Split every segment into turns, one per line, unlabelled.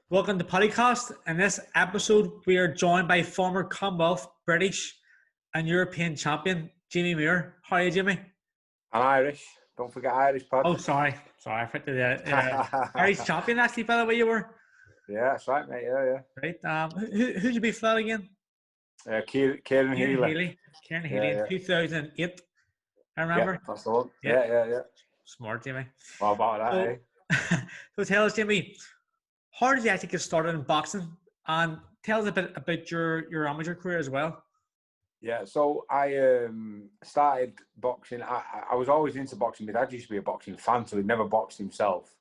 Welcome to PaddyCast. In this episode, we are joined by former Commonwealth, British, and European champion Jamie Muir. How are you, Jamie?
I'm Irish. Don't forget Irish, Pod.
Oh, sorry, I forgot the Irish champion. Actually, by the way, you were.
Yeah, that's right, mate. Yeah.
Right. Who'd you be for that again?
Kieran Healy.
Kieran Healy in 2008. I remember.
Yeah, that's the one. Yeah.
Smart, Jamie.
What about that,
eh? So tell us, Jamie, how did you actually get started in boxing? And tell us a bit about your amateur career as well.
Yeah, so I started boxing. I was always into boxing. My dad used to be a boxing fan, so he'd never boxed himself.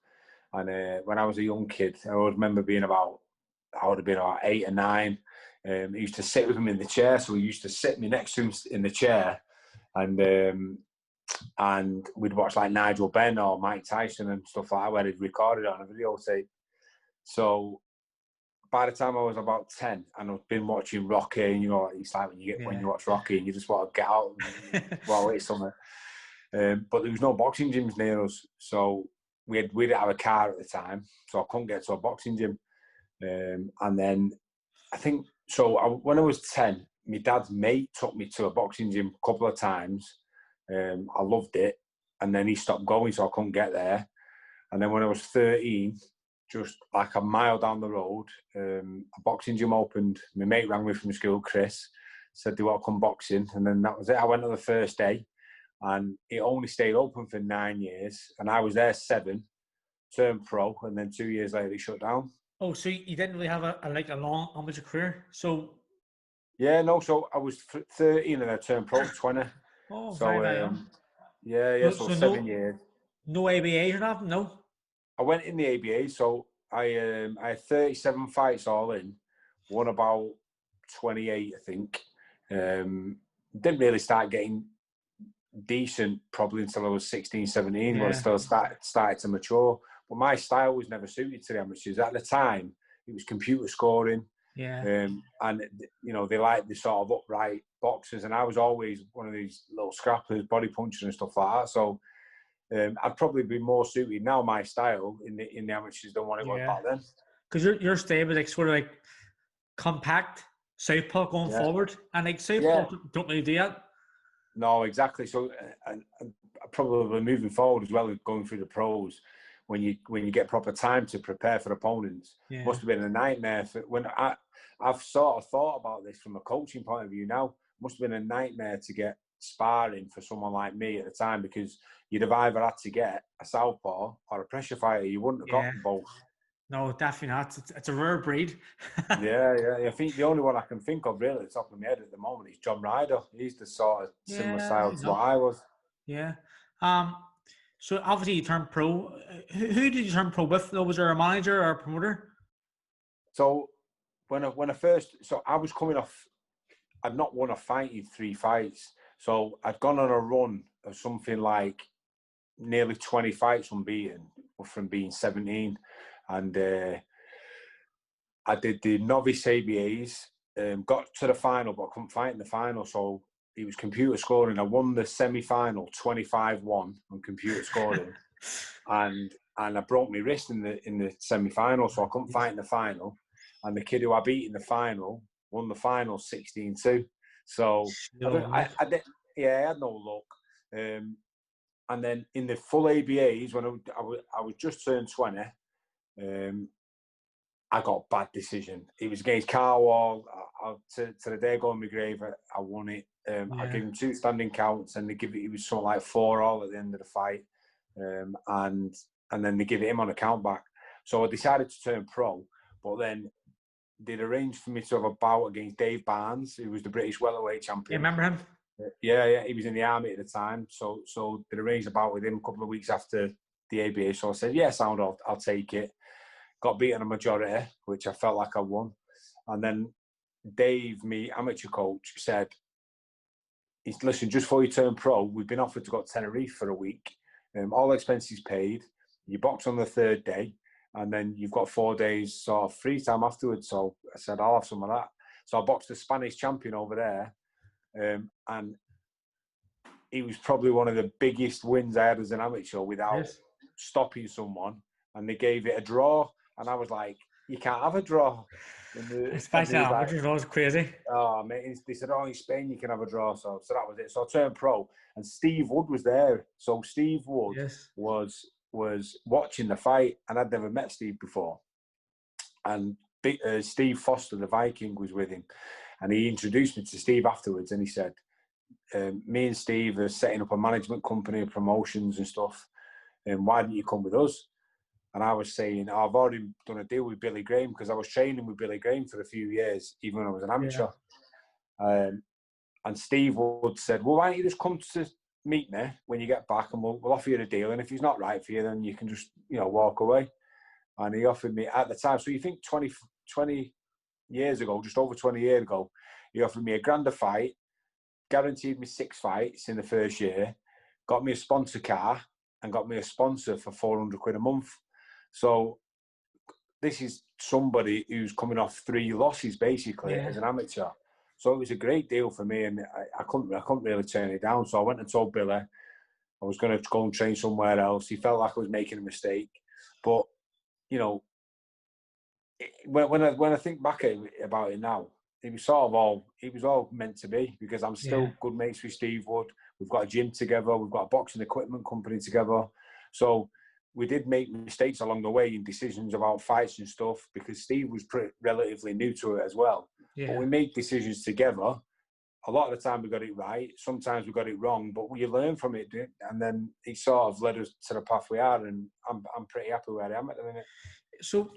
And when I was a young kid, I always remember I would have been about 8 or 9. He used to sit with him in the chair, so he used to sit me next to him in the chair, and we'd watch like Nigel Benn or Mike Tyson and stuff like that, where he'd recorded it on a videotape. So by the time I was about 10, and I've been watching Rocky, and it's like when you watch Rocky and you just want to get out and wait somewhere. But there was no boxing gyms near us, so we didn't have a car at the time, so I couldn't get to a boxing gym. And then I think when I was 10, my dad's mate took me to a boxing gym a couple of times. I loved it, and then he stopped going, so I couldn't get there. And then when I was 13, just like a mile down the road, a boxing gym opened. My mate rang me from school, Chris, said, "Do you want to come boxing?" And then that was it. I went on the first day, and it only stayed open for 9 years. And I was there 7, turned pro, and then 2 years later, it shut down.
Oh, so you didn't really have a long amateur career? So
yeah, no. So I was 13 and I turned pro at 20.
Oh,
so
very young.
Yeah. So 7 years.
No ABAs or nothing, no.
I went in the ABA, so I had 37 fights all in, won about 28, I think. Didn't really start getting decent probably until I was 16, 17, when I still started to mature. But my style was never suited to the amateurs. At the time, it was computer scoring.
Yeah.
And, they liked the sort of upright boxers, and I was always one of these little scrappers, body punchers and stuff like that. So I'd probably be more suited now, my style in the amateurs, than what it was back then.
Because your style was sort of compact southpaw going forward, and southpaw don't really do that.
No, exactly. So and probably moving forward as well, going through the pros, when you get proper time to prepare for opponents, must have been a nightmare. When I've sort of thought about this from a coaching point of view now, must have been a nightmare to get sparring for someone like me at the time, because you'd have either had to get a southpaw or a pressure fighter. You wouldn't have got both.
No, definitely not. It's a rare breed.
Yeah. I think the only one I can think of really at the top of my head at the moment is John Ryder. He's the sort of similar style to what I was.
Yeah. So obviously you turned pro. Who did you turn pro with? Was there a manager or a promoter?
So when I first, I was coming off, I'd not won a fight in 3 fights. So I'd gone on a run of something like nearly 20 fights unbeaten from being 17. And I did the novice ABAs, got to the final, but I couldn't fight in the final. So it was computer scoring. I won the semi-final 25-1 on computer scoring. and I broke my wrist in the semi-final, so I couldn't fight in the final. And the kid who I beat in the final won the final 16-2. So I had no luck. And then in the full ABAs, when I was just turned 20, I got a bad decision. It was against Carwall. To the day going my grave, I won it. I gave him 2 standing counts, and it was something like 4-4 at the end of the fight. And then they give it him on a count back. So I decided to turn pro, but then they'd arranged for me to have a bout against Dave Barnes, who was the British welterweight champion.
You remember him?
Yeah, he was in the army at the time. So they'd arranged a bout with him a couple of weeks after the ABA. So I said, yes, I'll take it. Got beaten a majority, which I felt like I won. And then Dave, me amateur coach, said, listen, just before you turn pro, we've been offered to go to Tenerife for a week. All expenses paid. You box on the 3rd day, and then you've got 4 days sort of free time afterwards. So I said, I'll have some of that. So I boxed the Spanish champion over there. And it was probably one of the biggest wins I had as an amateur without stopping someone. And they gave it a draw. And I was like, you can't have a draw.
Especially amateurs, that was crazy.
Oh, mate, they said, in Spain you can have a draw. So that was it. So I turned pro, and Steve Wood was there. So Steve Wood was watching the fight, and I'd never met Steve before. And Steve Foster, the Viking, was with him, and he introduced me to Steve afterwards, and he said, me and Steve are setting up a management company, promotions and stuff, and why don't you come with us? And I was saying, I've already done a deal with Billy Graham, because I was training with Billy Graham for a few years, even when I was an amateur. Yeah. And Steve Wood said, well, why don't you just come to meet me when you get back, and we'll offer you a deal. And if he's not right for you, then you can just, walk away. And he offered me at the time, so you think 20 years ago, just over 20 years ago, he offered me $1,000 a fight, guaranteed me 6 fights in the first year, got me a sponsor car, and got me a sponsor for £400 a month. So this is somebody who's coming off 3 losses basically as an amateur. So it was a great deal for me, and I couldn't really turn it down. So I went and told Billy I was going to go and train somewhere else. He felt like I was making a mistake, but when I think back about it now, it was all meant to be, because I'm still good mates with Steve Wood. We've got a gym together. We've got a boxing equipment company together. So we did make mistakes along the way in decisions about fights and stuff, because Steve was relatively new to it as well. Yeah. But we made decisions together. A lot of the time we got it right. Sometimes we got it wrong, but we learn from it, and then it sort of led us to the path we are. And I'm pretty happy where I am at the minute.
So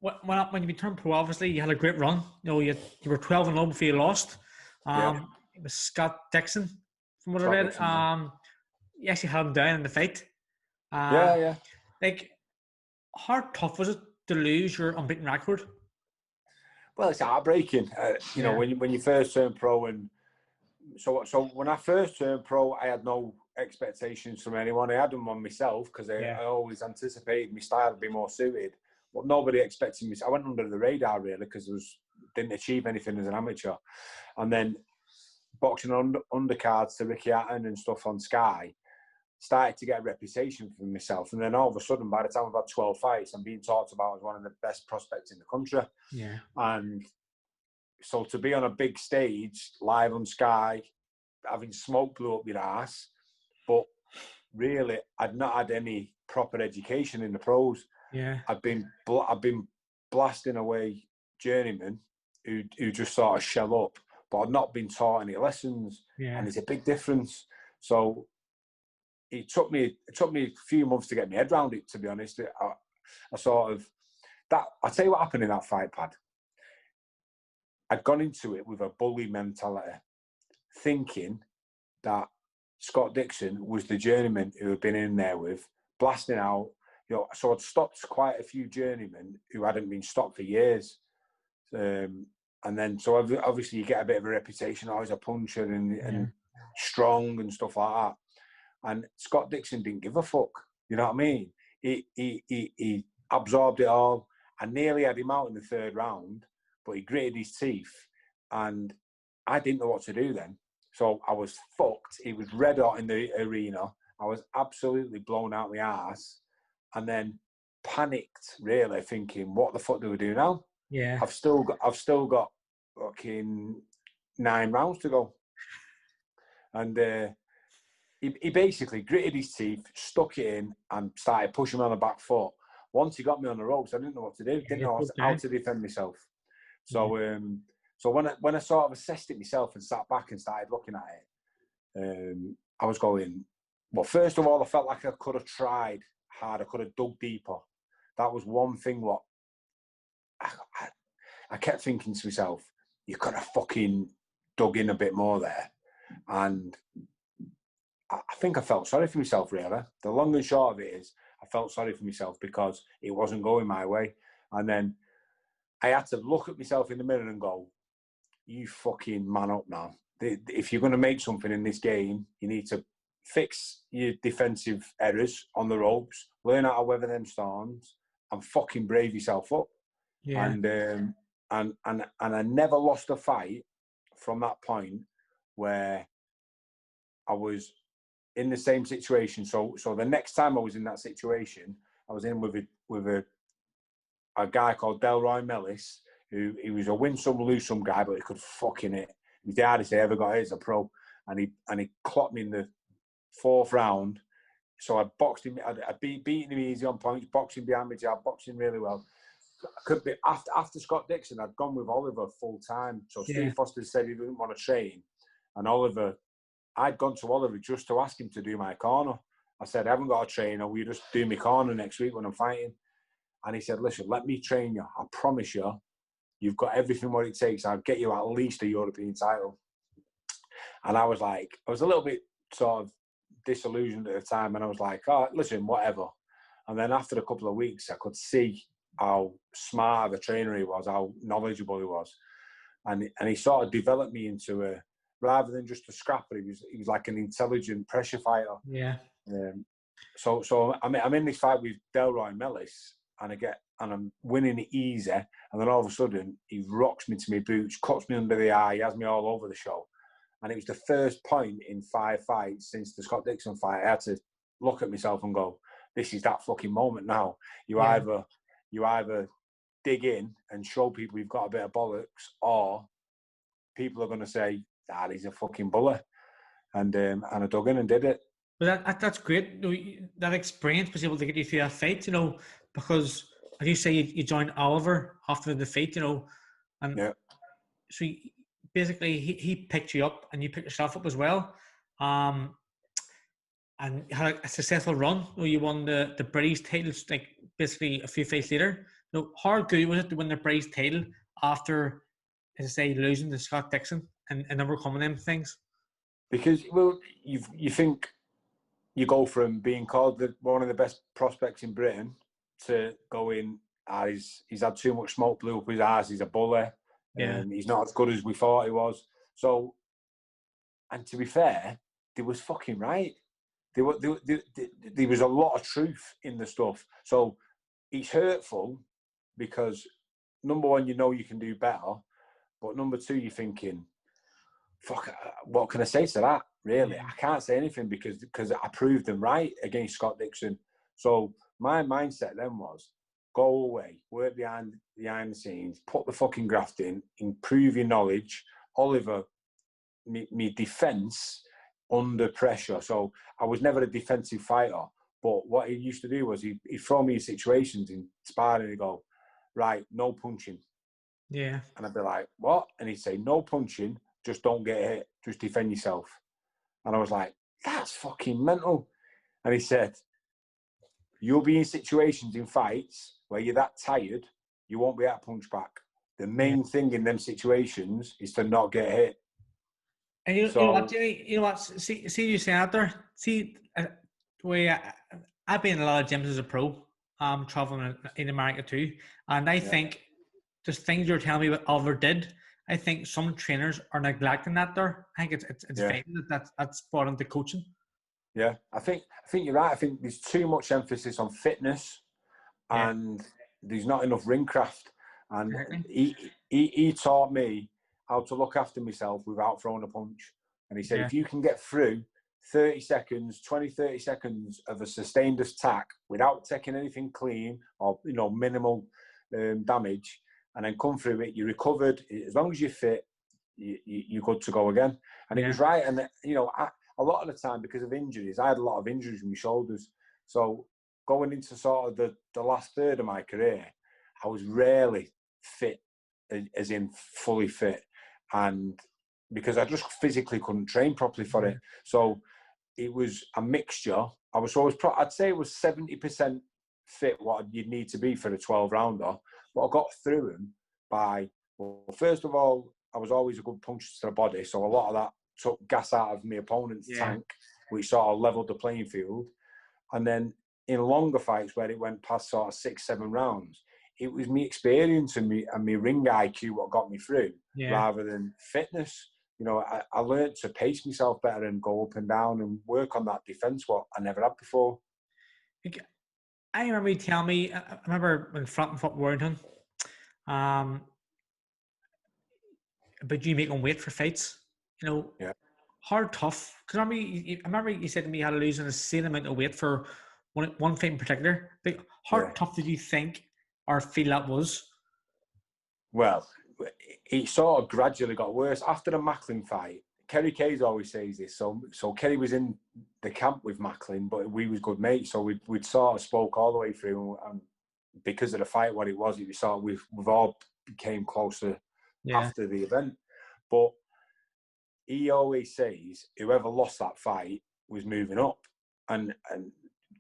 when you turned pro, obviously you had a great run. You were 12-0 before you lost. It was Scott Dixon, from what I read. You actually had him down in the fight. Like, how tough was it to lose your unbeaten record?
Well, it's heartbreaking. When you first turn pro, and so when I first turned pro, I had no expectations from anyone. I had them on myself, because I always anticipated my style would be more suited. But nobody expected me. I went under the radar really, because didn't achieve anything as an amateur. And then boxing undercards to Ricky Hatton and stuff on Sky, started to get a reputation for myself. And then all of a sudden, by the time I've had 12 fights, I'm being talked about as one of the best prospects in the country. Yeah. And so to be on a big stage, live on Sky, having smoke blew up your ass, but really, I'd not had any proper education in the pros. Yeah. I've been blasting away journeymen who just sort of shell up, but I've not been taught any lessons. Yeah. And there's a big difference. So it took me a few months to get my head around it, to be honest. I'll tell you what happened in that fight, Pad. I'd gone into it with a bully mentality, thinking that Scott Dixon was the journeyman who had been in there with, blasting out. So I'd stopped quite a few journeymen who hadn't been stopped for years. And then, so obviously you get a bit of a reputation as a puncher and strong and stuff like that. And Scott Dixon didn't give a fuck. You know what I mean? He absorbed it all. I nearly had him out in the 3rd round, but he gritted his teeth, and I didn't know what to do then. So I was fucked. He was red hot in the arena. I was absolutely blown out my ass, and then panicked, really, thinking, what the fuck do we do now? Yeah. I've still got fucking 9 rounds to go. And he basically gritted his teeth, stuck it in, and started pushing me on the back foot. Once he got me on the ropes, I didn't know what to do. Didn't know how to defend myself. So, so when I sort of assessed it myself and sat back and started looking at it, I was going, well, first of all, I felt like I could have tried hard. I could have dug deeper. That was one thing what I kept thinking to myself, you could have fucking dug in a bit more there. And I think I felt sorry for myself, really. The long and short of it is, I felt sorry for myself because it wasn't going my way. And then I had to look at myself in the mirror and go, you fucking man up now. If you're going to make something in this game, you need to fix your defensive errors on the ropes, learn how to weather them storms, and fucking brave yourself up. Yeah. And I never lost a fight from that point where I was in the same situation. So the next time I was in that situation, I was in with a a guy called Delroy Mellis, who he was a win some, lose some guy, but he could fucking hit. He was the hardest I ever got hit as a pro. And he clocked me in the 4th round. So I boxed him. I'd beating him easy on points, boxing behind me jab, boxing really well. I could be after Scott Dixon, I'd gone with Oliver full time. So Steve Foster said he didn't want to train. And I'd gone to Oliver just to ask him to do my corner. I said, I haven't got a trainer. Will you just do my corner next week when I'm fighting? And he said, listen, let me train you. I promise you, you've got everything what it takes. I'll get you at least a European title. And I was a little bit sort of disillusioned at the time. And I was like, oh, listen, whatever. And then after a couple of weeks, I could see how smart of a trainer he was, how knowledgeable he was. And he sort of developed me into rather than just a scrapper, he was like an intelligent pressure fighter.
Yeah.
So I'm in this fight with Delroy Mellis, and I'm winning it easy, and then all of a sudden he rocks me to my boots, cuts me under the eye, he has me all over the show. And it was the first point in 5 fights since the Scott Dixon fight. I had to look at myself and go, this is that fucking moment now. You either dig in and show people you've got a bit of bollocks, or people are going to say, he's a fucking bully. And I dug in and did it.
But that's great. That experience was able to get you through that fight, because as you say, you joined Oliver after the fight, and so basically he picked you up and you picked yourself up as well. And you had a successful run. You won the British titles like basically a few fights later. How good was it to win the British title after, as I say, losing to Scott Dixon and overcoming them things?
Because you think you go from being called one of the best prospects in Britain to going, he's had too much smoke blew up his ass, he's a bully, he's not as good as we thought he was. So, and to be fair, they was fucking right. There was a lot of truth in the stuff. So it's hurtful because, number one, you can do better. But number two, you're thinking, fuck, what can I say to that? Really, I can't say anything because I proved them right against Scott Dixon. So my mindset then was, go away, work behind the scenes, put the fucking graft in, improve your knowledge. Oliver, me defence under pressure. So I was never a defensive fighter. But what he used to do was he'd throw me in situations in sparring and he'd go, right, no punching.
Yeah.
And I'd be like, what? And he'd say, no punching, just don't get hit, just defend yourself. And I was like, that's fucking mental. And he said, you'll be in situations in fights where you're that tired, you won't be able to punch back. The main thing in them situations is to not get hit.
And you know what, Jimmy? You know what? See you saying out there. See, I've been in a lot of gyms as a pro, traveling in America too, and I think there's things you're telling me what Oliver did. I think some trainers are neglecting that there. I think it's vital that's brought into coaching.
Yeah, I think you're right. I think there's too much emphasis on fitness, and there's not enough ring craft. And he taught me how to look after myself without throwing a punch. And he said, if you can get through 30 seconds of a sustained attack without taking anything clean or minimal damage, and then come through it, you're recovered. As long as you're fit, you're good to go again. And he was right. And a lot of the time, because of injuries, I had a lot of injuries in my shoulders. So going into sort of the last third of my career, I was rarely fit, as in fully fit. And because I just physically couldn't train properly for it. So it was a mixture. I'd say it was 70% fit what you'd need to be for a 12-rounder. But I got through them by, first of all, I was always a good puncher to the body. So a lot of that took gas out of my opponent's tank, which sort of leveled the playing field. And then in longer fights where it went past sort of 6-7 rounds, it was me experience and me ring IQ what got me through, rather than fitness. I learned to pace myself better and go up and down and work on that defence what I never had before.
I remember you telling me, I remember when Frontin fought Warrington, about you making weight for fights. Hard, tough. Because I remember you said to me you had to lose an insane amount of weight for one fight in particular. But how tough did you think or feel that was?
Well, it sort of gradually got worse after the Macklin fight. Kerry Kayes always says this. So Kerry was in the camp with Macklin, but we was good mates. So we'd sort of spoke all the way through, and because of the fight, what it was sort of we've all became closer after the event. But he always says whoever lost that fight was moving up, and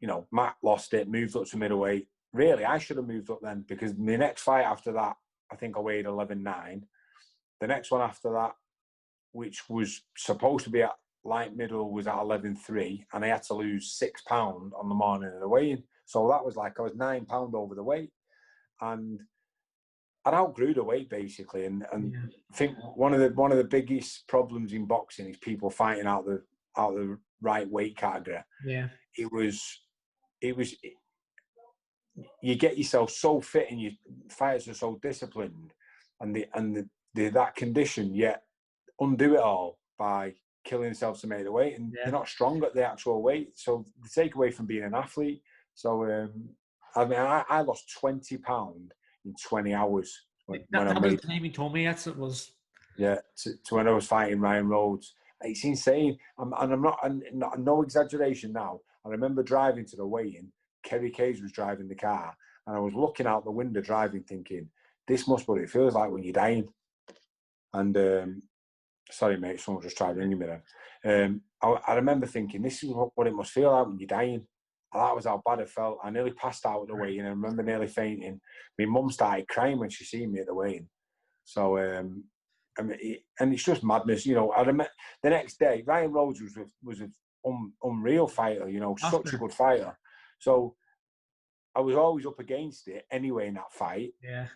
you know, Matt lost it, moved up to middleweight. Really, I should have moved up then, because the next fight after that, I think I weighed 11.9. The next one after that, which was supposed to be at light middle, was at 11.3, and I had to lose 6 pounds on the morning of the weigh-in. So that was like I was 9 pounds over the weight, and I outgrew the weight basically. And I think one of the biggest problems in boxing is people fighting out the right weight category.
Yeah, it was.
You get yourself so fit, and your fighters are so disciplined, and that condition, yet undo it all by killing themselves to make the weight, and they're not strong at the actual weight. So they take away from being an athlete. So I mean, I lost 20 pounds in 20 hours.
That was the time he told me that it was.
Yeah, to when I was fighting Ryan Rhodes. It's insane, and I'm not, no exaggeration now. I remember driving to the weigh-in. Kerry Kayes was driving the car, and I was looking out the window driving, thinking, this must be what it feels like when you're dying. And sorry, mate, someone just tried ringing me then. I remember thinking, this is what it must feel like when you're dying. And that was how bad it felt. I nearly passed out at the weigh-in. I remember nearly fainting. My mum started crying when she seen me at the weigh-in. So, I mean, and it's just madness, you know. I remember the next day, Ryan Rhodes was an unreal fighter, you know, such a good fighter. So I was always up against it anyway in that fight.
Yeah.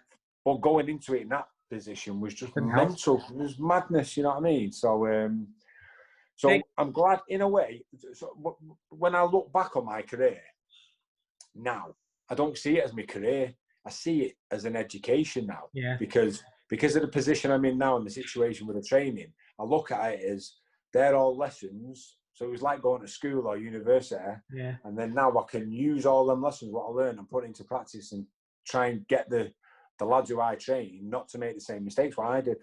But going into it in that position was just mental. It was madness, you know what I mean? So, I'm glad in a way. So when I look back on my career now, I don't see it as my career. I see it as an education now.
Yeah.
Because of the position I'm in now and the situation with the training, I look at it as they're all lessons. So it was like going to school or university.
Yeah.
And then now I can use all them lessons, what I learned, and put it into practice and try and get the lads who I train not to make the same mistakes what I did.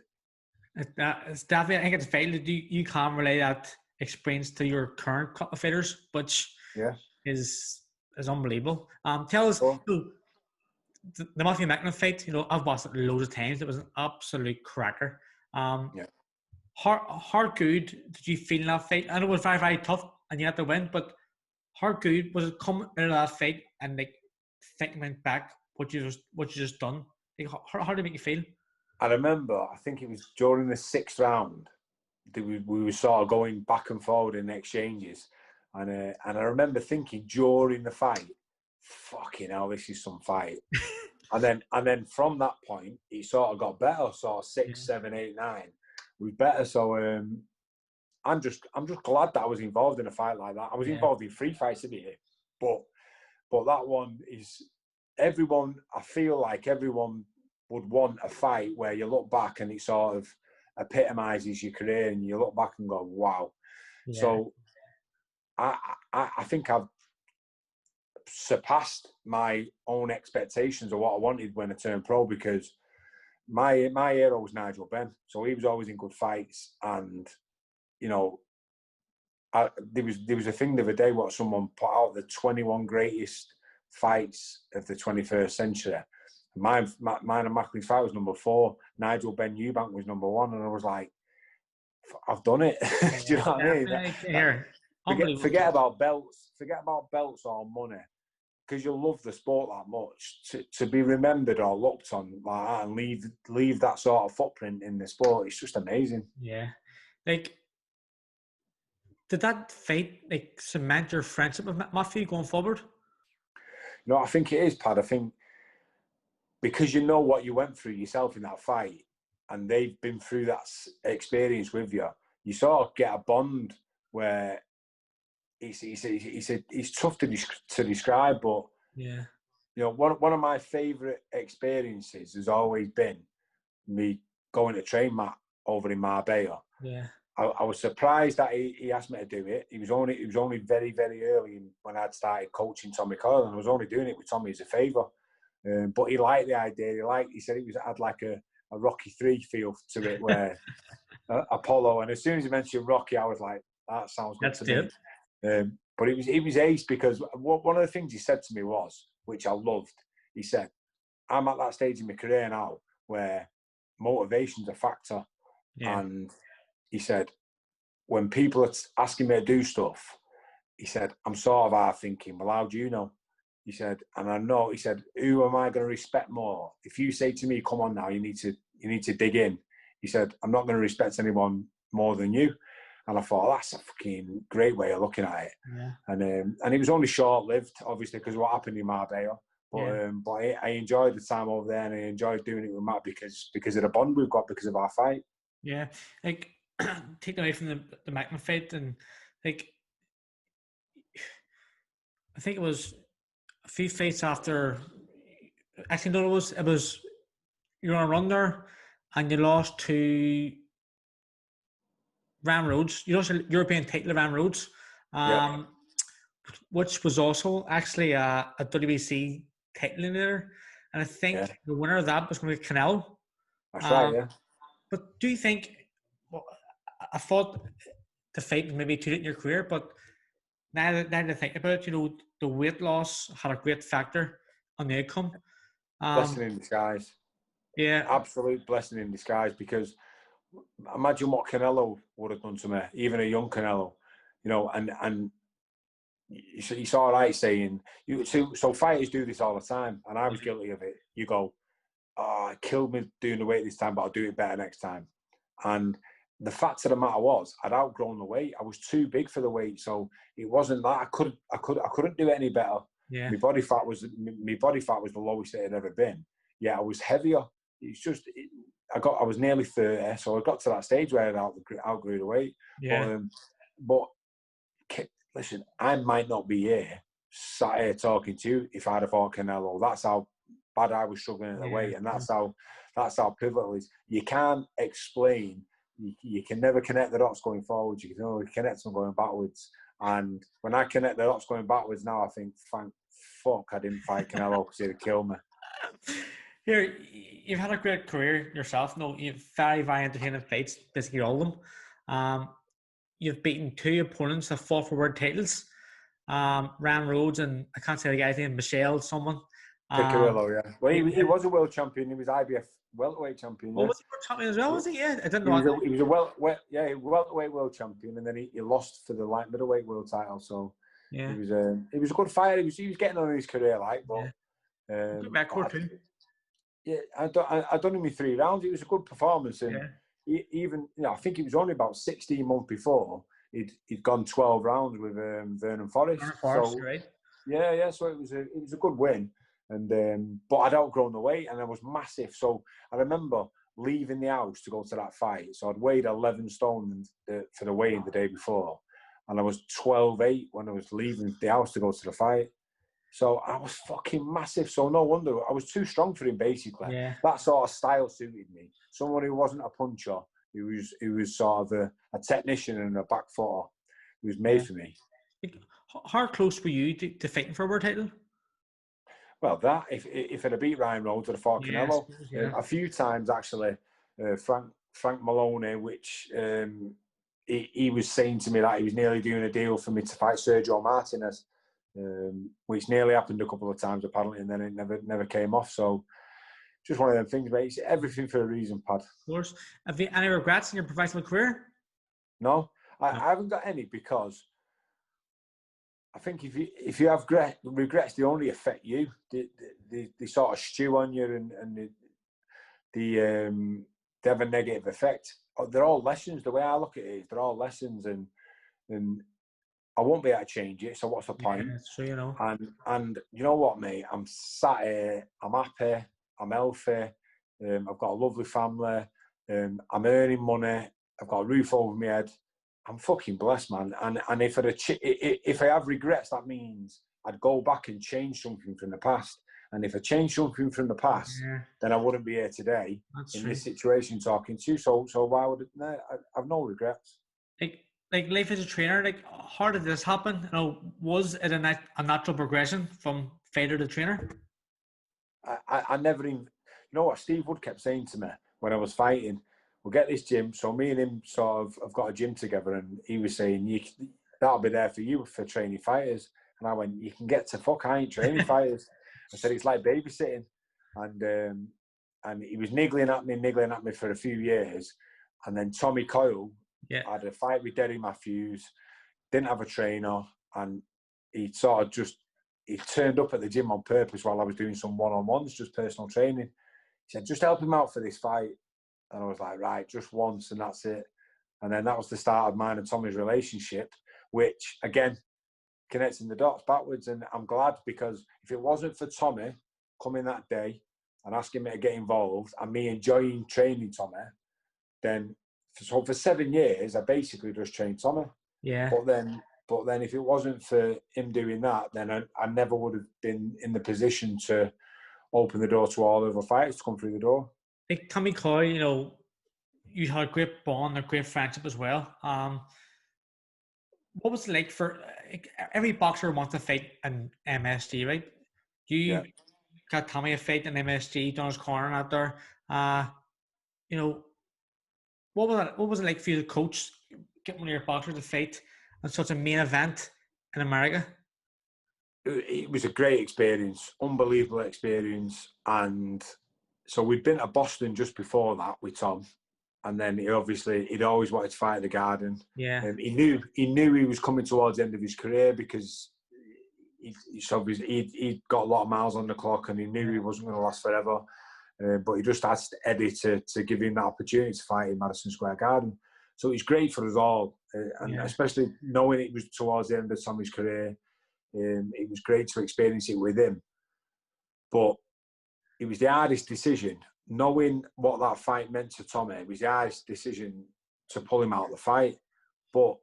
It's definitely, I think it's fair that you can relay that experience to your current couple of fighters, which is unbelievable. Tell us, the Matthew Macklin fight, you know, I've watched it loads of times. It was an absolute cracker. How good did you feel in that fight? I know it was very, very tough and you had to win, but how good was it coming out of that fight and like thinking back what you just done? Like, how did it make you feel?
I remember, I think it was during the 6th round, we were sort of going back and forward in the exchanges. And I remember thinking during the fight, fucking hell, this is some fight. and then from that point, it sort of got better. Sort of 6, 7, 8, 9 was better. So I'm just glad that I was involved in a fight like that. I was involved in 3 fights in it, but that one is everyone. I feel like everyone would want a fight where you look back and it sort of epitomises your career, and you look back and go, wow. Yeah. So I think I've surpassed my own expectations of what I wanted when I turned pro, because my hero was Nigel Benn. So he was always in good fights, and you know, there was a thing the other day what someone put out, the 21 greatest fights of the 21st century. Mine and Macklin's fight was number 4. Nigel Benn Eubank was number 1, and I was like, I've done it. Do you know what I mean? Forget about belts. Forget about belts or money, because you'll love the sport that much. To be remembered or looked on like that and leave that sort of footprint in the sport, it's just amazing.
Yeah. Like, did that fight like cement your friendship with Matthew going forward?
No, I think it is, Pad. I think because you know what you went through yourself in that fight, and they've been through that experience with you, you sort of get a bond where it's tough to describe, but
yeah,
you know, one of my favourite experiences has always been me going to train Matt over in Marbella.
Yeah,
I was surprised that he asked me to do it. It was only very, very early when I'd started coaching Tommy Coyle, and I was only doing it with Tommy as a favour. But he liked the idea. He said it had like a Rocky 3 feel to it, where Apollo. And as soon as he mentioned Rocky, I was like, that sounds good to me. But it was ace, because one of the things he said to me was, which I loved. He said, I'm at that stage in my career now where motivation's a factor. Yeah. And he said, when people are asking me to do stuff, he said, I'm sort of half thinking, well, how do you know? He said, and I know, he said, who am I going to respect more? If you say to me, come on now, you need to dig in. He said, I'm not going to respect anyone more than you. And I thought, that's a fucking great way of looking at it. Yeah. And it was only short-lived, obviously, because of what happened in Marbella. But I enjoyed the time over there, and I enjoyed doing it with Matt because of the bond we've got because of our fight.
Yeah, like taking away from the Magnum Fate, and like I think it was a few fights after. Actually, no, it was you were on a run there, and you lost to Ram Rhodes. You lost a European title to Ram Rhodes, which was also actually a WBC title in there. And I think the winner of that was going to be Canelo.
That's right, yeah.
But do you think, well, I thought the fight was maybe too late in your career, but now that I think about it, the weight loss had a great factor on the outcome.
Blessing in disguise.
Yeah.
Absolute blessing in disguise, because imagine what Canelo would have done to me, even a young Canelo, and it's all right saying, so fighters do this all the time, and I was guilty of it. You go, oh, it killed me doing the weight this time, but I'll do it better next time. And the fact of the matter was, I'd outgrown the weight. I was too big for the weight, so it wasn't that I couldn't do it any better. Yeah. My body fat was the lowest it had ever been. Yeah, I was heavier. It's just I was nearly 30, so I got to that stage where I outgrew the weight. Yeah. But listen, I might not be here sat here talking to you if I'd have fought Canelo. That's how bad I was struggling at the weight, and that's how pivotal it is. You can't explain. You can never connect the dots going forward. You can only connect them going backwards. And when I connect the dots going backwards now, I think, thank fuck I didn't fight Canelo because he'd have killed me.
Here, you've had a great career yourself. You've very entertaining fights, basically all of them. You've beaten 2 opponents that fought for world titles. Ram Rhodes and I can't say the guy's name, Michelle, someone.
Picarillo, yeah. Well, he was a world champion. He was IBF welterweight champion.
Oh, was he world champion as well? Was he? Yeah, I didn't know.
He was a welterweight world champion, and then he lost for the light middleweight world title. So yeah, he was a good fighter. He was getting on in his career,
good record too.
Yeah, I done him in 3 rounds. It was a good performance, and even I think it was only about 16 months before he'd gone 12 rounds with Vernon Forrest.
Right?
Yeah. So it was a good win. And but I'd outgrown the weight, and I was massive. So I remember leaving the house to go to that fight. So I'd weighed 11 stone for the weigh-in the day before, and I was 12.8 when I was leaving the house to go to the fight. So I was fucking massive. So no wonder I was too strong for him. Basically, that sort of style suited me. Someone who wasn't a puncher, who was sort of a technician and a back footer, who was made for me.
How close were you to fighting for a world title?
Well, that if I'd have beat Ryan Rhodes, I'd have fought Canelo a few times actually. Frank Maloney, which he was saying to me that he was nearly doing a deal for me to fight Sergio Martinez, which nearly happened a couple of times apparently, and then it never came off. So just one of them things, mate. It's everything for a reason, Pad. Of course.
Have you any regrets in your professional career?
No, I haven't got any, because I think if you have regrets, they only affect you. They sort of stew on you, and they have a negative effect. They're all lessons. The way I look at it is they're all lessons, and I won't be able to change it. So what's the point?
Yeah, that's true,
And you know what, mate? I'm sat here. I'm happy. I'm healthy. I've got a lovely family. I'm earning money. I've got a roof over my head. I'm fucking blessed, man. And if I have regrets, that means I'd go back and change something from the past. And if I change something from the past, then I wouldn't be here today this situation talking to you. So why would it? No, I have no regrets.
Like life as a trainer, how did this happen? Was it a natural progression from fighter to trainer?
I never even, you know what Steve Wood kept saying to me when I was fighting, we'll get this gym. So me and him sort of have got a gym together, and he was saying, that'll be there for you for training fighters. And I went, you can get to fuck, I ain't training fighters. I said, it's like babysitting. And he was niggling at me for a few years. And then Tommy Coyle had a fight with Derry Matthews, didn't have a trainer, and he sort of he turned up at the gym on purpose while I was doing some one-on-ones, just personal training. He said, just help him out for this fight. And I was like, right, just once, and that's it. And then that was the start of mine and Tommy's relationship, which, again, connecting the dots backwards. And I'm glad, because if it wasn't for Tommy coming that day and asking me to get involved and me enjoying training Tommy, then for 7 years, I basically just trained Tommy.
Yeah.
But then if it wasn't for him doing that, then I never would have been in the position to open the door to all other fighters to come through the door.
Like Tommy Coy, you had a great bond, a great friendship as well. What was it like for every boxer wants to fight an MSG, right? You got Tommy a fight in MSG, done his corner out there. What was it like for you to coach, get one of your boxers to fight on such a main event in America?
It was a great experience, unbelievable experience. And so we'd been to Boston just before that with Tom. And then he'd always wanted to fight at the Garden.
Yeah.
He knew he was coming towards the end of his career, because he'd got a lot of miles on the clock, and he knew he wasn't going to last forever. But he just asked Eddie to give him that opportunity to fight in Madison Square Garden. So it was great for us all, and especially knowing it was towards the end of Tommy's career. It was great to experience it with him. But it was the hardest decision. Knowing what that fight meant to Tommy, it was the hardest decision to pull him out of the fight. But,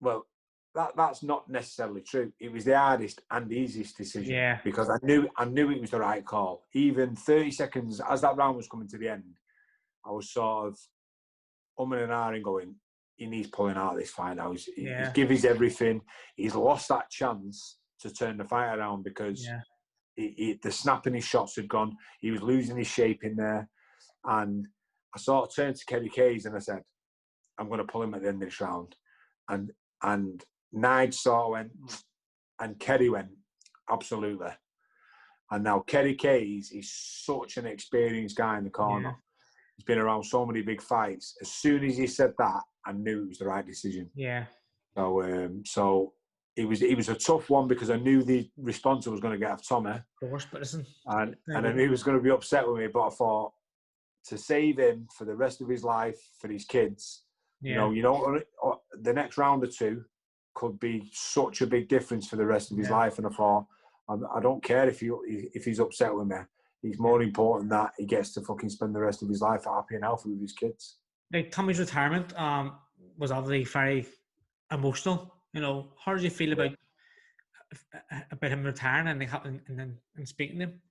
well, that's not necessarily true. It was the hardest and easiest decision, because I knew it was the right call. Even 30 seconds, as that round was coming to the end, I was sort of umming and ahhing, going, he needs pulling out of this fight now. He's give his everything. He's lost that chance to turn the fight around, because the snapping his shots had gone. He was losing his shape in there. And I sort of turned to Kerry Kays and I said, I'm going to pull him at the end of this round. And Nige sort of went, and Kerry went, absolutely. And now Kerry Kays is such an experienced guy in the corner. He's been around so many big fights. As soon as he said that, I knew it was the right decision.
Yeah.
So it was a tough one, because I knew the response I was going to get off Tommy.
Of course, but listen.
And I knew he was going to be upset with me, but I thought, to save him for the rest of his life, for his kids, the next round or two could be such a big difference for the rest of his life. And I thought, I don't care if he's upset with me. It's more important that he gets to fucking spend the rest of his life happy and healthy with his kids.
Like Tommy's retirement was obviously very emotional. How did you feel about him retiring and speaking to him?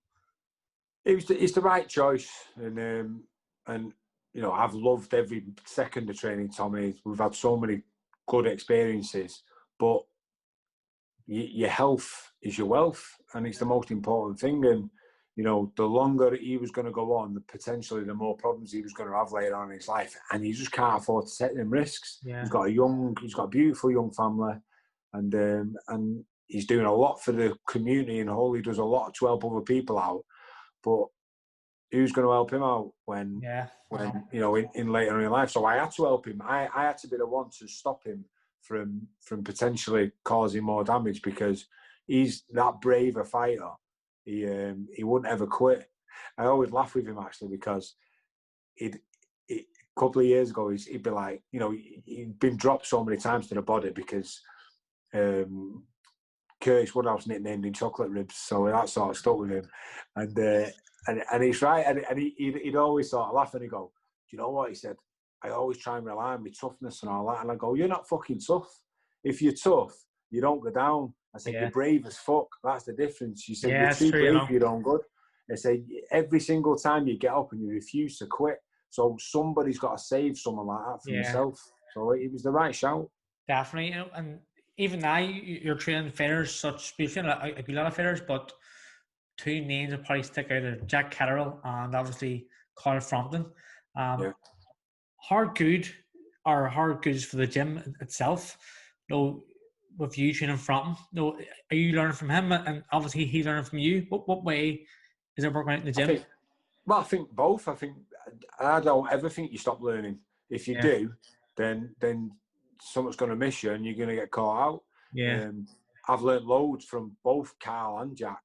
It's the right choice, and I've loved every second of training Tommy. We've had so many good experiences, but your health is your wealth, and it's the most important thing. And the longer he was going to go on, potentially the more problems he was going to have later on in his life, and you just can't afford to take them risks.
Yeah.
He's got a beautiful young family, and he's doing a lot for the community in Hull. He does a lot to help other people out, but who's going to help him out when in later in life? So I had to help him. I had to be the one to stop him from potentially causing more damage, because he's that brave a fighter. He wouldn't ever quit. I always laugh with him, actually, because a couple of years ago he'd be like, he'd been dropped so many times to the body because Curtis Woodhouse nicknamed him Chocolate Ribs, so that sort of stuck with him. And he's right, and he'd always sort of laugh and he'd go, do you know what? He said, I always try and rely on my toughness and all that. And I go, you're not fucking tough. If you're tough, you don't go down. I said, you're brave as fuck. That's the difference. You said, you're too brave, you don't good. I said, every single time you get up and you refuse to quit. So somebody's got to save someone like that from yourself. So it was the right shout.
Definitely. And even now, you're training fighters, a lot of fighters, but two names that probably stick out are Jack Catterall and obviously Carl Frampton. Hard good or hard goods for the gym itself. With you training Frampton, are you learning from him and obviously he learning from you? What way is it working out in the gym?
I think both. I don't ever think you stop learning. If you do, then someone's going to miss you and you're going to get caught out.
Yeah.
I've learned loads from both Carl and Jack.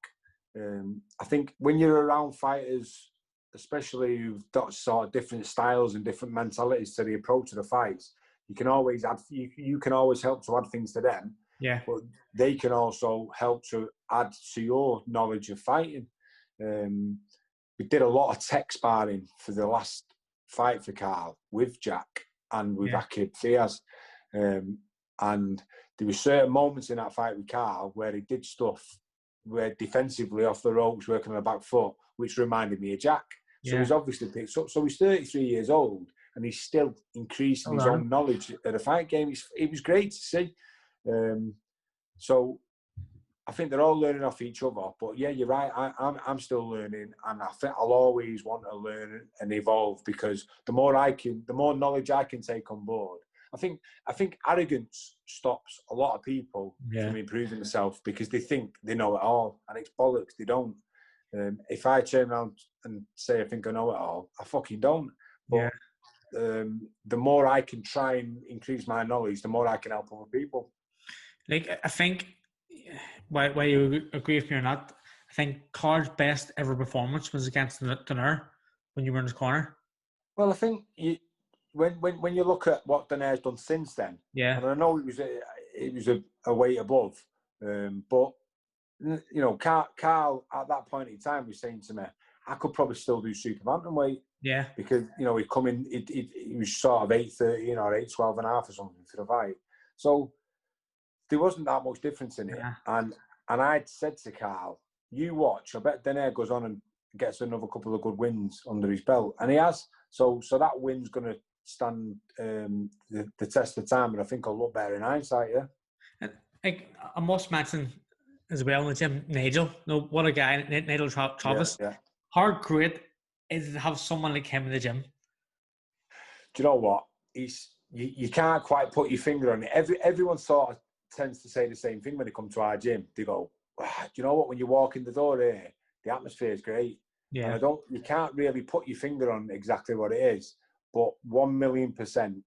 I think when you're around fighters, especially who've got sort of different styles and different mentalities to the approach of the fights, you can always add. You can always help to add things to them.
Yeah.
But they can also help to add to your knowledge of fighting. We did a lot of tech sparring for the last fight for Carl with Jack and with Akib Fiaz. And there were certain moments in that fight with Carl where he did stuff where defensively off the ropes, working on the back foot, which reminded me of Jack. So he's obviously picked up. So he's 33 years old and he's still increasing his own knowledge at a fight game. It was great to see. So I think they're all learning off each other. But yeah, you're right. I'm still learning, and I think I'll always want to learn and evolve because the more knowledge I can take on board. I think arrogance stops a lot of people from improving themselves because they think they know it all, and it's bollocks. They don't. If I turn around and say I think I know it all, I fucking don't. But the more I can try and increase my knowledge, the more I can help other people.
Like, I think, whether you agree with me or not, I think Carl's best ever performance was against Donaire when you were in his corner.
Well, I think when you look at what Donaire's done since then, and I know it was a weight above, but you know, Carl at that point in time was saying to me, I could probably still do super bantamweight.
Yeah.
Because, you know, he was sort of 8:13 or 8:12 and a half or something for the fight. So there wasn't that much difference in it. Yeah. And I'd said to Carl, you watch, I bet Donaire goes on and gets another couple of good wins under his belt. And he has. So that win's going to stand the test of time, and I think I'll look better in hindsight, yeah.
And I must mention as well in the gym, Nigel. What a guy, Nigel Travis.
Yeah.
How great is it to have someone like him in the gym?
Do you know what? You can't quite put your finger on it. Everyone sort of tends to say the same thing when they come to our gym. They go, do you know what? When you walk in the door here, the atmosphere is great. Yeah. And you can't really put your finger on exactly what it is, but 1,000,000%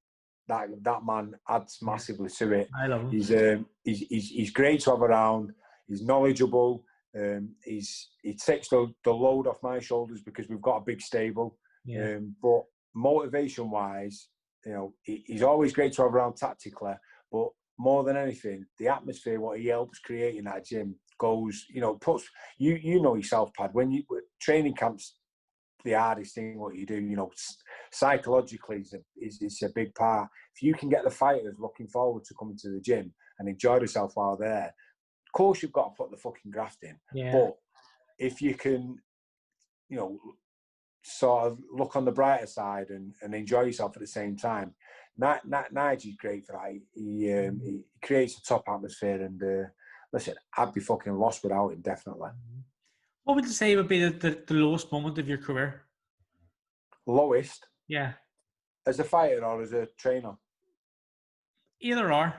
that man adds massively to it.
I love him.
He's great to have around. He's knowledgeable. He takes the load off my shoulders because we've got a big stable. Yeah. But motivation-wise, you know, he's always great to have around tactically. But more than anything, the atmosphere, what he helps create in that gym goes, you know, puts you know yourself, Pad. When training camps, the hardest thing what you do, you know, psychologically is a big part. If you can get the fighters looking forward to coming to the gym and enjoy themselves while there, of course you've got to put the fucking graft in. Yeah. But if you can, you know, sort of look on the brighter side and enjoy yourself at the same time, Nigel's great for that. He creates a top atmosphere, and listen, I'd be fucking lost without him, definitely.
What would you say would be the lowest moment of your career?
Lowest?
Yeah.
As a fighter or as a trainer?
Either or.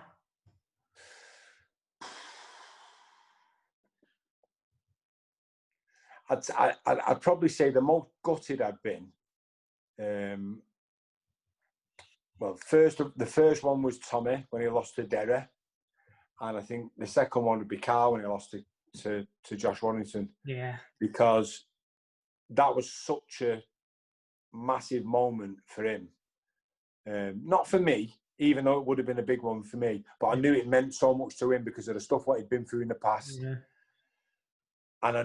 I'd probably say the most gutted I'd been. Well, the first one was Tommy when he lost to Derry, and I think the second one would be Carl when he lost to Josh Warrington.
Yeah.
Because that was such a massive moment for him. Not for me, even though it would have been a big one for me, but I knew it meant so much to him because of the stuff what he'd been through in the past. Yeah. And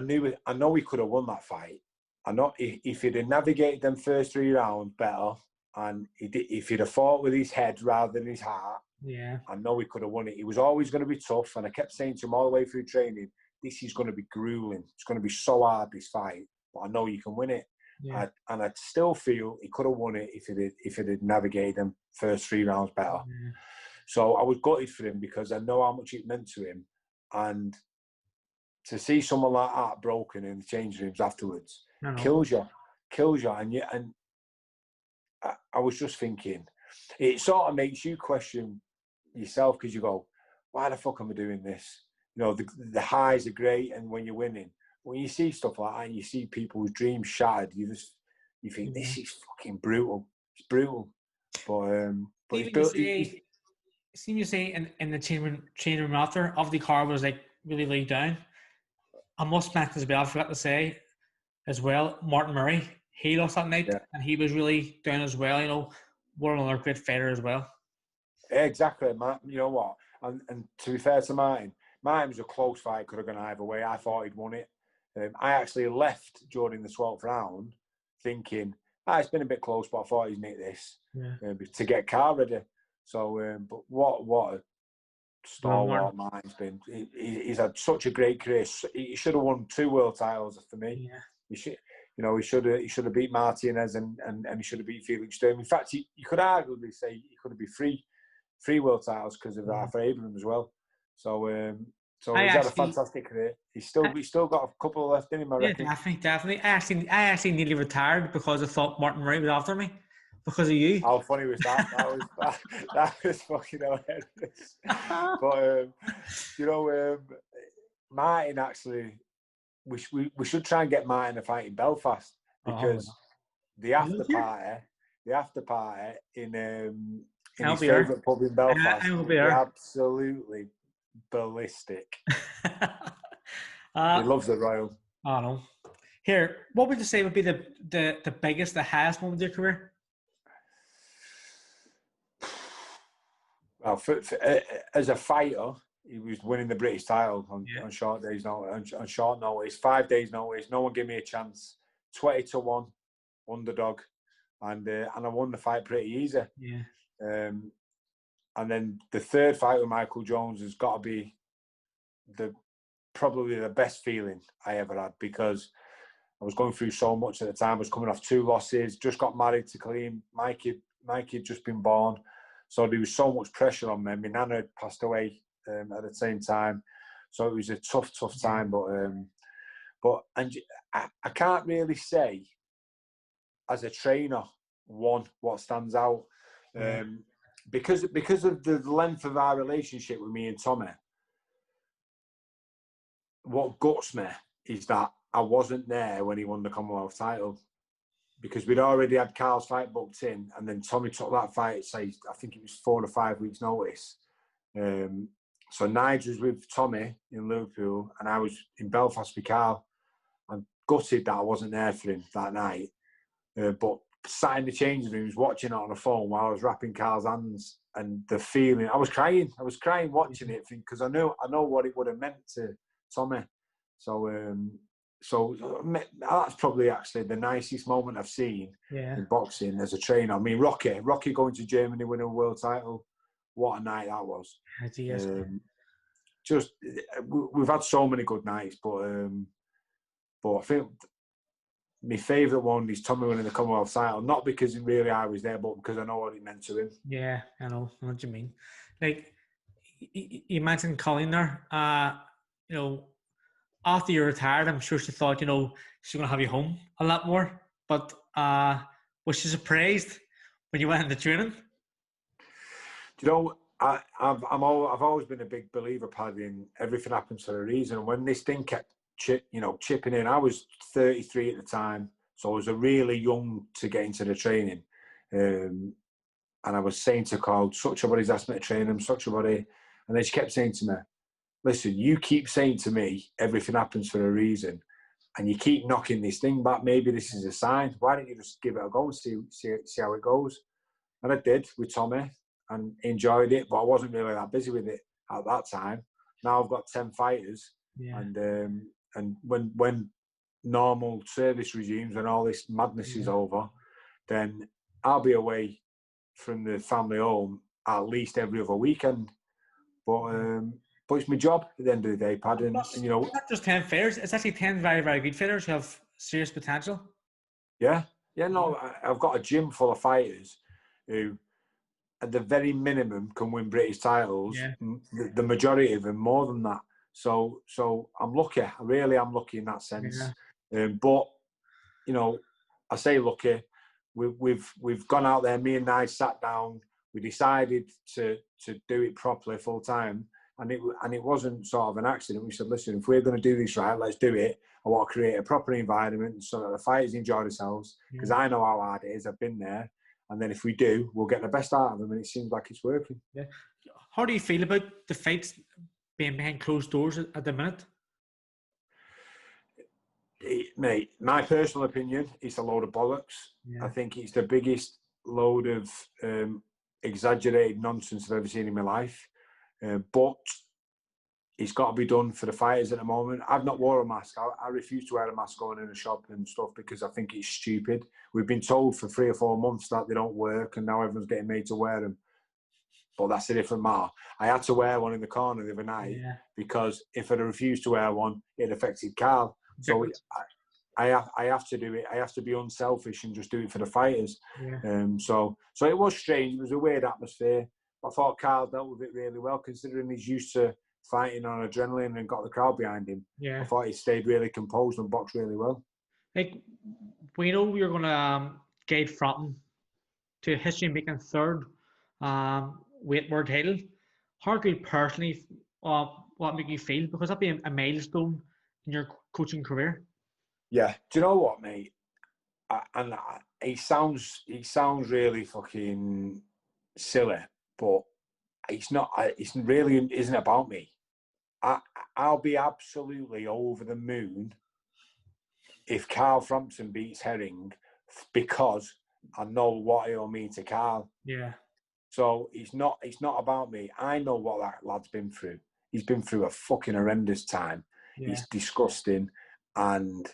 I know he could have won that fight. I know if he'd have navigated them first 3 rounds better, and if he'd have fought with his head rather than his heart,
yeah,
I know he could have won it. He was always going to be tough, and I kept saying to him all the way through training, this is going to be grueling. It's going to be so hard, this fight, but I know you can win it. Yeah. And I still feel he could have won it if it had navigated them first 3 rounds better. Yeah. So I was gutted for him because I know how much it meant to him, and to see someone like that broken in the changing rooms afterwards kills you, and I was just thinking, it sort of makes you question yourself, because you go, why the fuck am I doing this? You know, the highs are great, and when you're winning, when you see stuff like that and you see people's dreams shattered, you think this is fucking brutal. It's brutal. But
even you say in the change room after, of the car was like really down. I must mention as well, I forgot to say as well, Martin Murray, he lost that night, and he was really down as well. You know, what another great fighter as well.
Exactly, Matt. You know what? And to be fair to Martin was a close fight. Could have gone either way. I thought he'd won it. I actually left during the 12th round thinking, it's been a bit close, but I thought he'd nick this to get car ready. So, but what a stalwart Martin's been. He's had such a great career. He should have won 2 world titles for me. Yeah. He should have beat Martinez and he should have beat Felix Sturm. In fact, you could arguably say he could have been 3 world titles because of Arthur Abraham as well. So he's had a fantastic career. He's still got a couple left in him, I reckon.
Definitely. I actually nearly retired because I thought Martin Murray was after me because of you.
How funny was that? That was fucking hilarious. But Martin actually, we should try and get Martin a fight in Belfast, because the after party in his favourite pub in Belfast will be absolutely ballistic. He loves the Royal.
I know. Here, what would you say would be the biggest, the highest moment of your career?
Well, as a fighter, he was winning the British title on short days notice, on short notice, 5 days notice. No one gave me a chance. 20-1 underdog, and I won the fight pretty easy.
Yeah.
And then the third fight with Michael Jones has got to be probably the best feeling I ever had, because I was going through so much at the time. I was coming off 2 losses, just got married to Colleen. Mike had just been born. So there was so much pressure on me. My nana had passed away at the same time. So it was a tough time. But I can't really say as a trainer what stands out. Because of the length of our relationship with me and Tommy, what guts me is that I wasn't there when he won the Commonwealth title, because we'd already had Carl's fight booked in, and then Tommy took that fight, say, I think it was 4 or 5 weeks notice. So Nigel was with Tommy in Liverpool, and I was in Belfast with Carl. I'm gutted that I wasn't there for him that night. But sat in the changing rooms watching it on the phone while I was wrapping Carl's hands, and the feeling, I was crying watching it, because I know what it would have meant to Tommy. So that's probably actually the nicest moment I've seen in boxing as a trainer. I mean, Rocky going to Germany, winning a world title, what a night that was. Just we've had so many good nights, but I think my favourite one is Tommy winning the Commonwealth title, not because really I was there, but because I know what it meant to him. Yeah,
I know what you mean. Like, you mentioned Colleen there. After you retired, I'm sure she thought, she's going to have you home a lot more. But was she surprised when you went into training?
I've always been a big believer, Paddy, in everything happens for a reason. And when this thing kept chipping in, I was 33 at the time, so I was really young to get into the training. And I was saying to Carl, such a body's asked me to train him, such a body. And then she kept saying to me, listen, you keep saying to me, everything happens for a reason, and you keep knocking this thing back. Maybe this is a sign. Why don't you just give it a go and see how it goes? And I did with Tommy and enjoyed it, but I wasn't really that busy with it at that time. Now I've got 10 fighters, and when normal service resumes and all this madness is over, then I'll be away from the family home at least every other weekend. But it's my job at the end of the day, Pad. And
it's not just 10 fighters, it's actually 10 very, very good fighters who have serious potential.
I've got a gym full of fighters who, at the very minimum, can win British titles. The majority of them more than that. So I'm lucky. I really am lucky in that sense.
Yeah.
But you know, I say lucky. We've gone out there. Me and Nige sat down. We decided to do it properly full time, and it wasn't sort of an accident. We said, listen, if we're going to do this right, let's do it. I want to create a proper environment so that the fighters enjoy themselves, because I know how hard it is. I've been there. And then if we do, we'll get the best out of them, and it seems like it's working.
Yeah. How do you feel about the fights being behind closed doors at the minute?
Mate, my personal opinion, it's a load of bollocks. Yeah. I think it's the biggest load of exaggerated nonsense I've ever seen in my life. But it's got to be done for the fighters at the moment. I've not worn a mask. I refuse to wear a mask going in a shop and stuff because I think it's stupid. We've been told for 3 or 4 months that they don't work, and now everyone's getting made to wear them. But that's a different matter. I had to wear one in the corner the other night because if I'd refused to wear one, it affected Carl. So I have to do it. I have to be unselfish and just do it for the fighters. Yeah. So it was strange. It was a weird atmosphere. I thought Carl dealt with it really well, considering he's used to fighting on adrenaline and got the crowd behind him. Yeah. I thought he stayed really composed and boxed really well.
Like, we know you're going to guide Frampton to a history-making third weight world title. How good personally, what make you feel? Because that'd be a milestone in your coaching career.
Yeah. Do you know what, mate? It sounds really fucking silly, but it's not. It's really isn't about me. I'll be absolutely over the moon if Carl Frampton beats Herring, because I know what he'll mean to Carl.
Yeah.
So it's not about me. I know what that lad's been through. He's been through a fucking horrendous time. Yeah. It's disgusting. And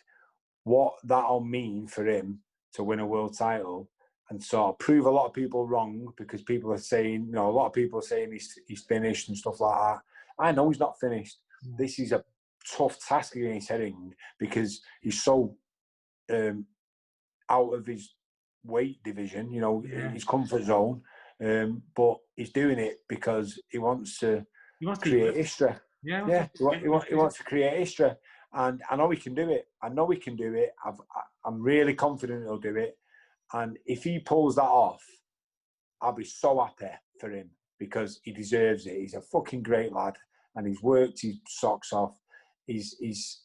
what that'll mean for him to win a world title and sort of prove a lot of people wrong, because people are saying, a lot of people are saying he's finished and stuff like that. I know he's not finished. Yeah. This is a tough task against Herring because he's so out of his weight division, his comfort zone. But he's doing it because he wants to create history. Yeah, he wants to create history. And I know he can do it. I'm really confident he'll do it. And if he pulls that off, I'll be so happy for him, because he deserves it. He's a fucking great lad, and he's worked his socks off. He's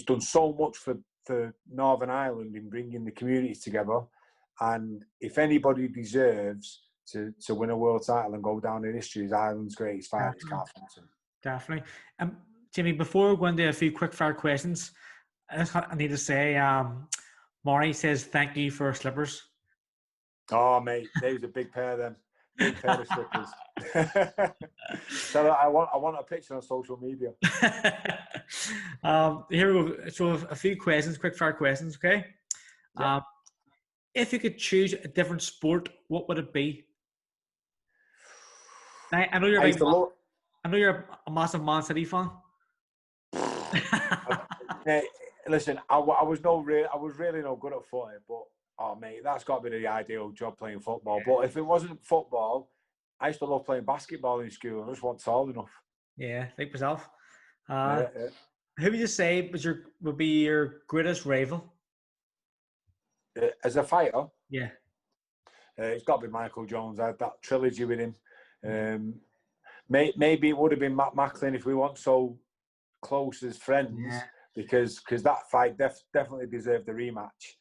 done so much for Northern Ireland in bringing the communities together. And if anybody deserves to win a world title and go down in history as Ireland's greatest fighter, it's Carl Frampton.
Definitely. Jimmy, before we go into a few quick fire questions, I need to say, Maury says thank you for slippers.
Oh, mate, they was a big pair of them. Big pair of slippers. So I want a picture on social media.
Here we go. So a few questions, quick fire questions, okay? Yeah. If you could choose a different sport, what would it be? I know you're a massive Man City fan.
Listen, I was really no good at footy, but oh mate, that's got to be the ideal job, playing football. But if it wasn't football, I used to love playing basketball in school. I just wasn't tall enough.
Yeah, like myself. Who would you say would be your greatest rival?
As a fighter?
Yeah.
It's got to be Michael Jones. I had that trilogy with him. Maybe it would have been Matt Macklin if we weren't so close as friends, because that fight definitely deserved a rematch.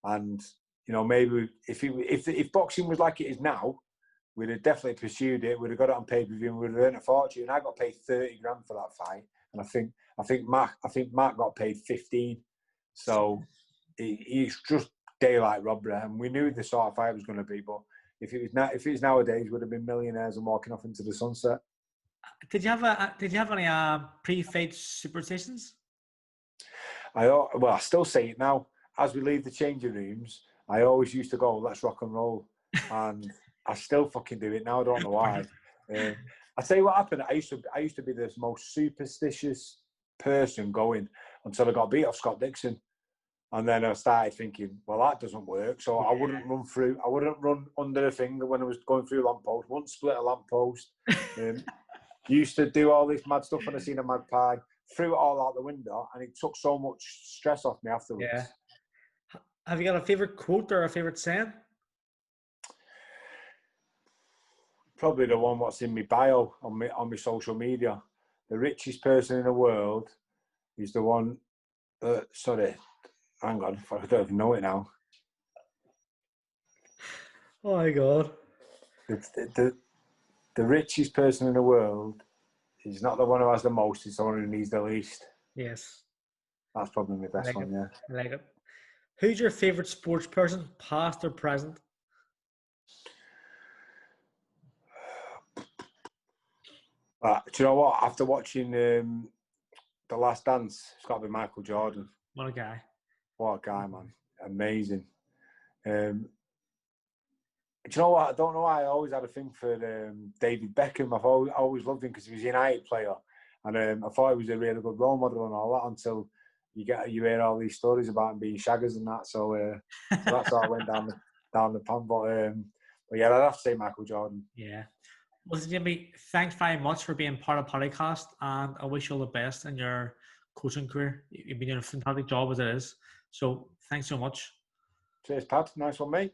And maybe if boxing was like it is now, we'd have definitely pursued it. We'd have got it on pay-per-view and we'd have earned a fortune. I got paid 30 grand for that fight, and I think Mark got paid 15. So it's just daylight robbery, and we knew the sort of fight was going to be. But if it was nowadays, we'd have been millionaires and walking off into the sunset.
Did you have any pre-fight superstitions?
I still say it now. As we leave the changing rooms, I always used to go, "Let's rock and roll," and I still fucking do it now. I don't know why. I tell you what happened. I used to be the most superstitious person going until I got beat off Scott Dixon, and then I started thinking, well, that doesn't work. So I wouldn't run under a finger when I was going through a lamppost. Wouldn't split a lamppost. used to do all this mad stuff when I seen a magpie, threw it all out the window, and it took so much stress off me afterwards.
Yeah. Have you got a favourite quote or a favourite saying?
Probably the one what's in my bio on my social media. The richest person in the world is the one. Sorry, hang on, I don't even know it now.
Oh my God.
The richest person in the world is not the one who has the most, it's the one who needs the least.
Yes.
That's probably my best one, yeah.
I like it. Who's your favourite sports person, past or present?
Do you know what? After watching The Last Dance, it's got to be Michael Jordan.
What a guy.
What a guy, man. Amazing. Do you know what? I don't know why I always had a thing for David Beckham. I've always loved him because he was a United player. And I thought he was a really good role model and all that until you hear all these stories about him being shaggers and that. So that's how I went down the pan. But yeah, I'd have to say Michael Jordan.
Yeah. Well, Jimmy, thanks very much for being part of PaddyCast, and I wish you all the best in your coaching career. You've been doing a fantastic job as it is. So thanks so much.
Cheers, Pad. Nice one, mate.